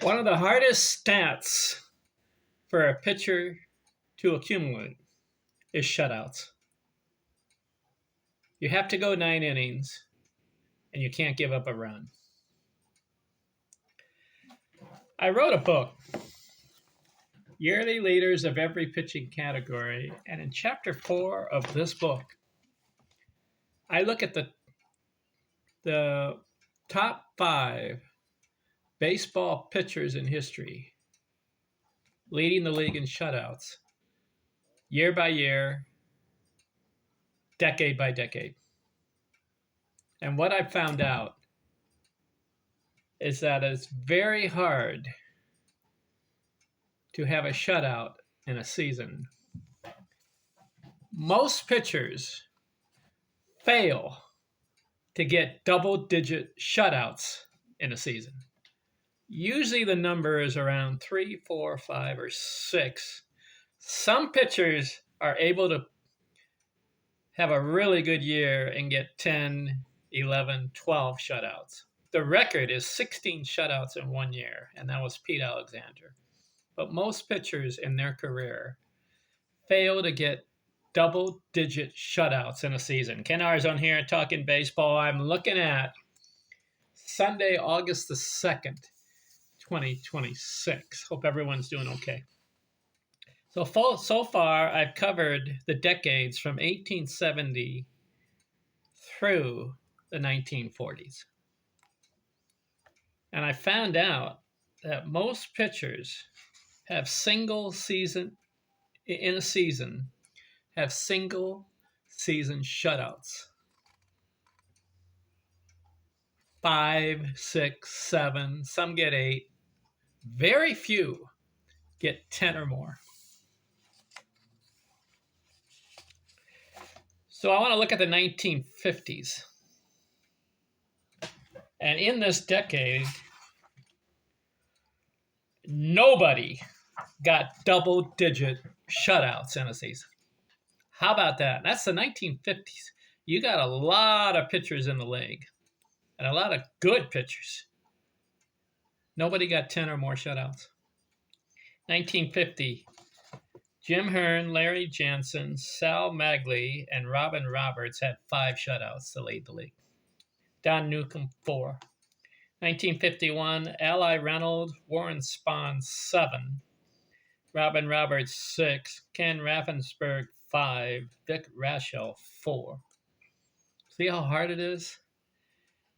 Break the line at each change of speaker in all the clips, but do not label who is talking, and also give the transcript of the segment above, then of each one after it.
One of the hardest stats for a pitcher to accumulate is shutouts. You have to go 9 innings, and you can't give up a run. I wrote a book, Yearly Leaders of Every Pitching Category, and in chapter 4 of this book, I look at the top 5 baseball pitchers in history leading the league in shutouts, year by year, decade by decade. And what I've found out is that it's very hard to have a shutout in a season. Most pitchers fail to get double-digit shutouts in a season. Usually the number is around 3, 4, 5, or 6. Some pitchers are able to have a really good year and get 10, 11, 12 shutouts. The record is 16 shutouts in 1 year, and that was Pete Alexander. But most pitchers in their career fail to get double-digit shutouts in a season. Ken Arzon here talking baseball. I'm looking at Sunday, August the 2nd, 2026. Hope everyone's doing okay. So far, I've covered the decades from 1870 through the 1940s. And I found out that most pitchers have single season shutouts. 5, 6, 7, some get 8. Very few get 10 or more. So I want to look at the 1950s. And in this decade, nobody got double-digit shutouts in a season. How about that? That's the 1950s. You got a lot of pitchers in the league, and a lot of good pitchers. Nobody got 10 or more shutouts. 1950, Jim Hearn, Larry Jansen, Sal Magley, and Robin Roberts had 5 shutouts to lead the league. Don Newcomb, 4. 1951, Ally Reynolds, Warren Spahn, 7. Robin Roberts, 6. Ken Raffensperger, 5. Vic Raschel, 4. See how hard it is?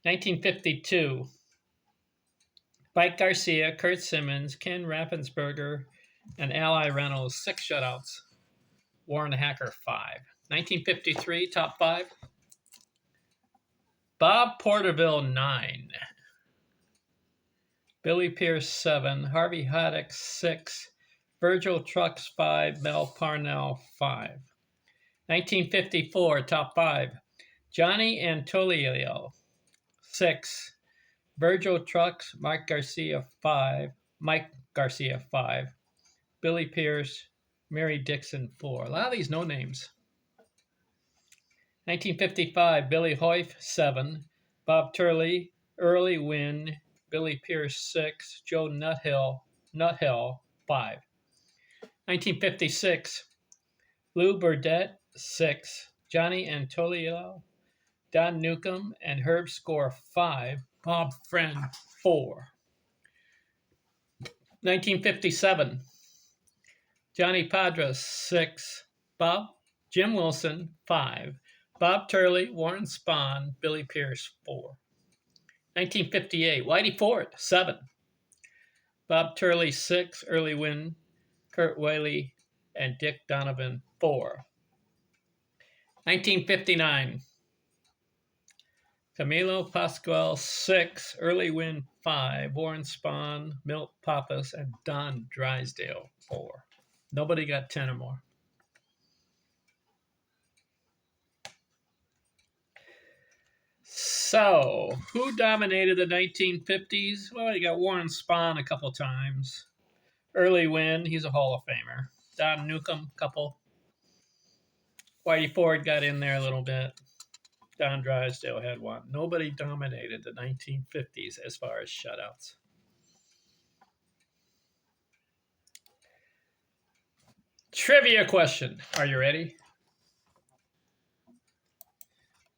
1952, Mike Garcia, Kurt Simmons, Ken Raffensperger, and Ally Reynolds, 6 shutouts. Warren Hacker, 5. 1953, top 5. Bob Porterville, 9. Billy Pierce, 7. Harvey Haddock, 6. Virgil Trucks, 5. Mel Parnell, 5. 1954, top 5. Johnny Antolio, 6. Virgil Trucks, Mike Garcia, 5. Billy Pierce, Mary Dixon, 4. A lot of these no names. 1955, Billy Hoyf, 7. Bob Turley, Early Wynn, Billy Pierce, 6. Joe Nuthill, 5. 1956, Lou Burdett, 6. Johnny Antolio, Don Newcomb, and Herb Score, 5. Bob Friend, 4. 1957, Johnny Padres, 6. Jim Wilson, 5. Bob Turley, Warren Spahn, Billy Pierce, 4. 1958, Whitey Ford, 7. Bob Turley, 6. Early Wynn, Kurt Whaley, and Dick Donovan, 4. 1959, Camilo Pascual, 6. Early Wynn, 5. Warren Spahn, Milt Pappas, and Don Drysdale, 4. Nobody got 10 or more. So, who dominated the 1950s? Well, you got Warren Spahn a couple times. Early Wynn, he's a Hall of Famer. Don Newcomb, couple. Whitey Ford got in there a little bit. Don Drysdale had 1. Nobody dominated the 1950s as far as shutouts. Trivia question. Are you ready?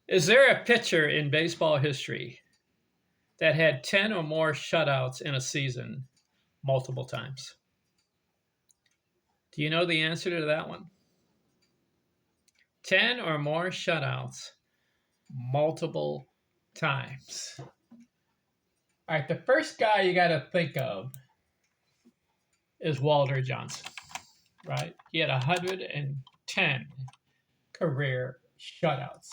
Is there a pitcher in baseball history that had 10 or more shutouts in a season multiple times? Do you know the answer to that one? 10 or more shutouts multiple times. All right, the first guy you got to think of is Walter Johnson, right? He had 110 career shutouts.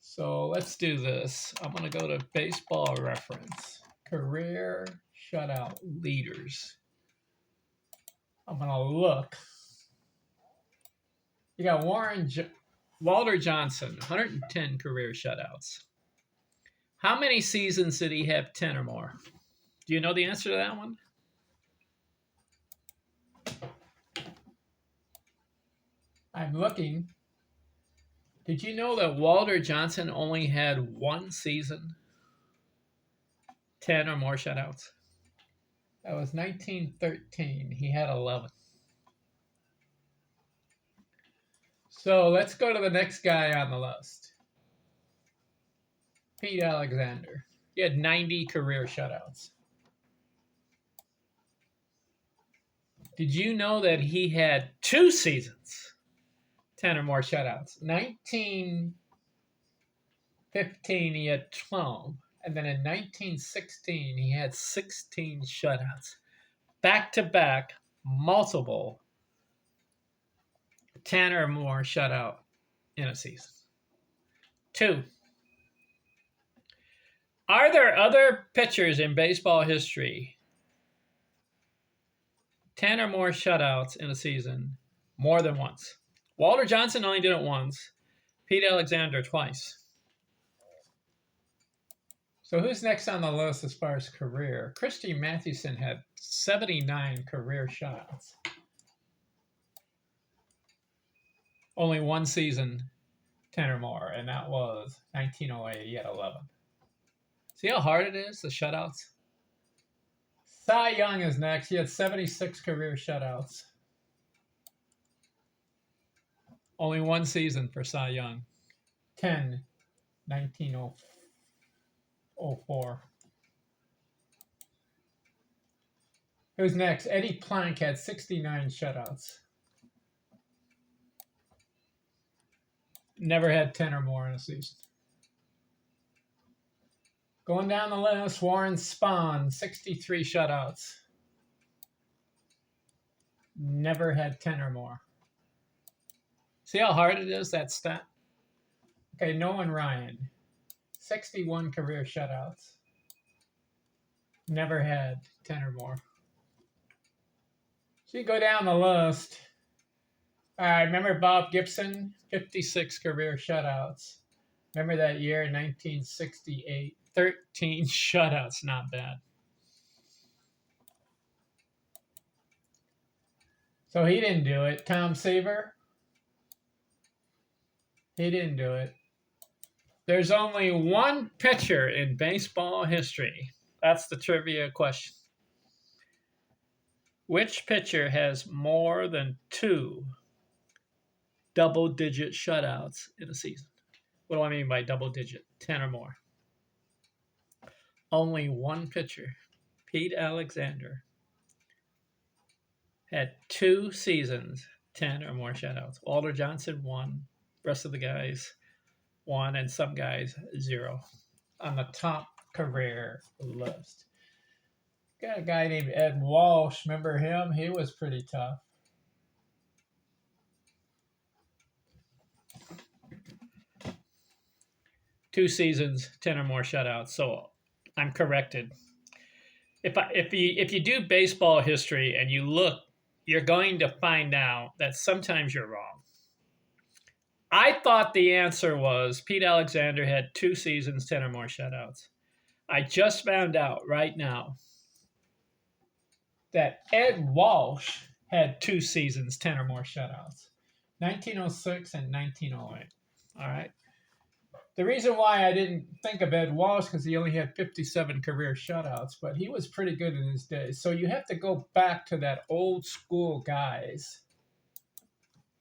So let's do this. I'm going to go to Baseball Reference, career shutout leaders. I'm going to look. You got Walter Johnson, 110 career shutouts. How many seasons did he have 10 or more? Do you know the answer to that one? I'm looking. Did you know that Walter Johnson only had one season, 10 or more shutouts? That was 1913. He had 11. So let's go to the next guy on the list. Pete Alexander. He had 90 career shutouts. Did you know that he had 2 seasons, 10 or more shutouts? 1915, he had 12. And then in 1916, he had 16 shutouts. Back-to-back, multiple 10 or more shutout in a season. 2. Are there other pitchers in baseball history 10 or more shutouts in a season more than once? Walter Johnson only did it once. Pete Alexander twice. So who's next on the list as far as career? Christy Mathewson had 79 career shutouts. Only one season, 10 or more, and that was 1908. He had 11. See how hard it is, the shutouts? Cy Young is next. He had 76 career shutouts. Only one season for Cy Young. 10, 1904. Who's next? Eddie Plank had 69 shutouts. Never had 10 or more in a season. Going down the list, Warren Spahn, 63 shutouts. Never had 10 or more. See how hard it is, that stat? Okay, Nolan Ryan, 61 career shutouts. Never had 10 or more. So you go down the list. Remember Bob Gibson, 56 career shutouts. Remember that year, 1968, 13 shutouts, not bad. So he didn't do it. Tom Seaver, he didn't do it. There's only one pitcher in baseball history. That's the trivia question. Which pitcher has more than 2 double-digit shutouts in a season? What do I mean by double-digit? 10 or more. Only one pitcher, Pete Alexander, had 2 seasons, 10 or more shutouts. Walter Johnson, 1. Rest of the guys, 1, and some guys, 0. On the top career list. Got a guy named Ed Walsh. Remember him? He was pretty tough. Two seasons, 10 or more shutouts. So I'm corrected. If you do baseball history and you look, you're going to find out that sometimes you're wrong. I thought the answer was Pete Alexander had 2 seasons, 10 or more shutouts. I just found out right now that Ed Walsh had 2 seasons, 10 or more shutouts. 1906 and 1908. All right. The reason why I didn't think of Ed Walsh because he only had 57 career shutouts, but he was pretty good in his day. So you have to go back to that old school guys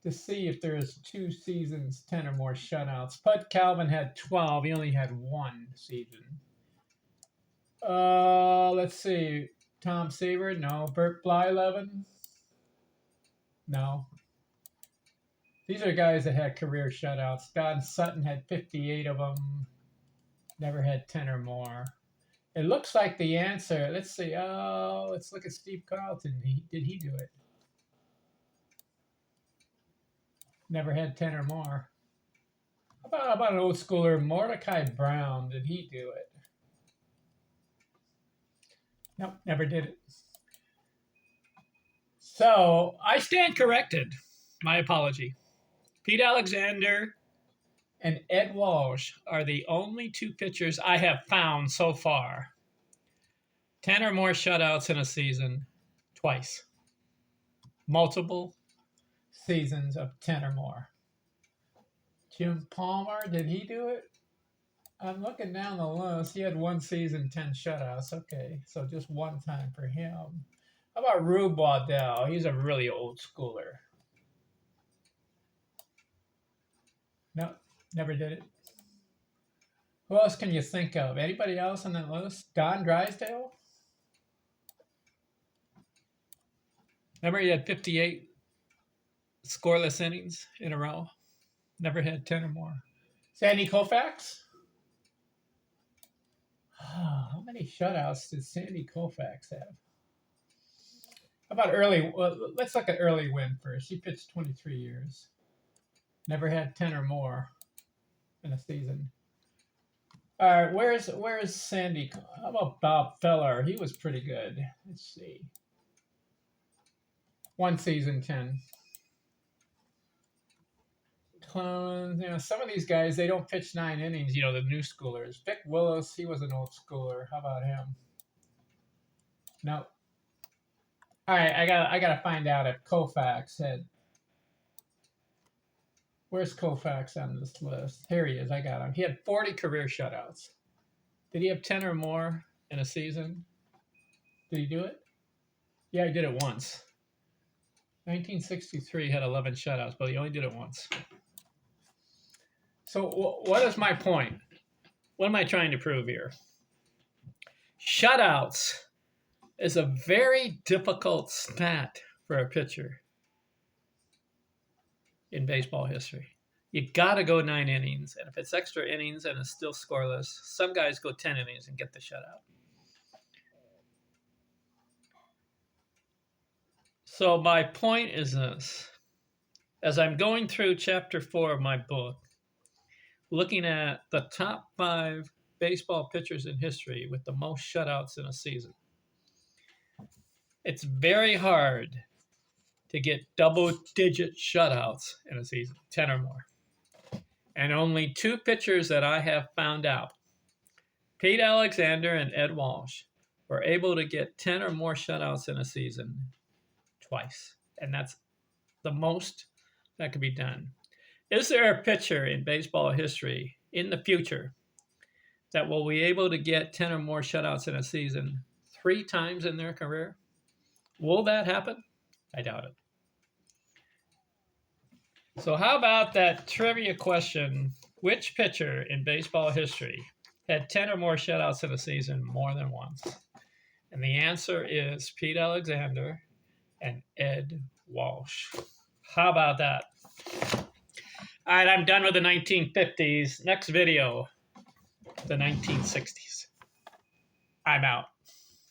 to see if there's 2 seasons, 10 or more shutouts. Bud Calvin had 12. He only had 1 season. Let's see. Tom Seaver? No. Bert Blyleven? No. These are guys that had career shutouts. Don Sutton had 58 of them. Never had 10 or more. It looks like the answer. Let's see. Let's look at Steve Carlton. Did he do it? Never had 10 or more. How about an old schooler, Mordecai Brown? Did he do it? Nope, never did it. So I stand corrected. My apology. Pete Alexander and Ed Walsh are the only 2 pitchers I have found so far. 10 or more shutouts in a season, twice. Multiple seasons of 10 or more. Jim Palmer, did he do it? I'm looking down the list. He had 1 season, 10 shutouts. Okay, so just 1 time for him. How about Rube Waddell? He's a really old schooler. No, never did it. Who else can you think of? Anybody else on that list? Don Drysdale? Remember he had 58 scoreless innings in a row? Never had 10 or more. Sandy Koufax? How many shutouts did Sandy Koufax have? How about early? Well, let's look at early win first. He pitched 23 years. Never had 10 or more in a season. All right, where's Sandy? How about Bob Feller? He was pretty good. Let's see. 1 season, 10. Some of these guys, they don't pitch 9 innings, the new schoolers. Vic Willis, he was an old schooler. How about him? No. All right, I gotta find out if Koufax had. Where's Koufax on this list? Here he is. I got him. He had 40 career shutouts. Did he have 10 or more in a season? Did he do it? Yeah, he did it once. 1963 had 11 shutouts, but he only did it once. So what is my point? What am I trying to prove here? Shutouts is a very difficult stat for a pitcher in baseball history. You got to go 9 innings, and if it's extra innings and it's still scoreless, some guys go 10 innings and get the shutout. So my point is this. As I'm going through chapter 4 of my book, looking at the top 5 baseball pitchers in history with the most shutouts in a season, it's very hard to get double-digit shutouts in a season, 10 or more. And only 2 pitchers that I have found out, Pete Alexander and Ed Walsh, were able to get 10 or more shutouts in a season twice. And that's the most that could be done. Is there a pitcher in baseball history in the future that will be able to get 10 or more shutouts in a season 3 times in their career? Will that happen? I doubt it. So how about that trivia question? Which pitcher in baseball history had 10 or more shutouts in a season more than once? And the answer is Pete Alexander and Ed Walsh. How about that? All right, I'm done with the 1950s. Next video, the 1960s. I'm out.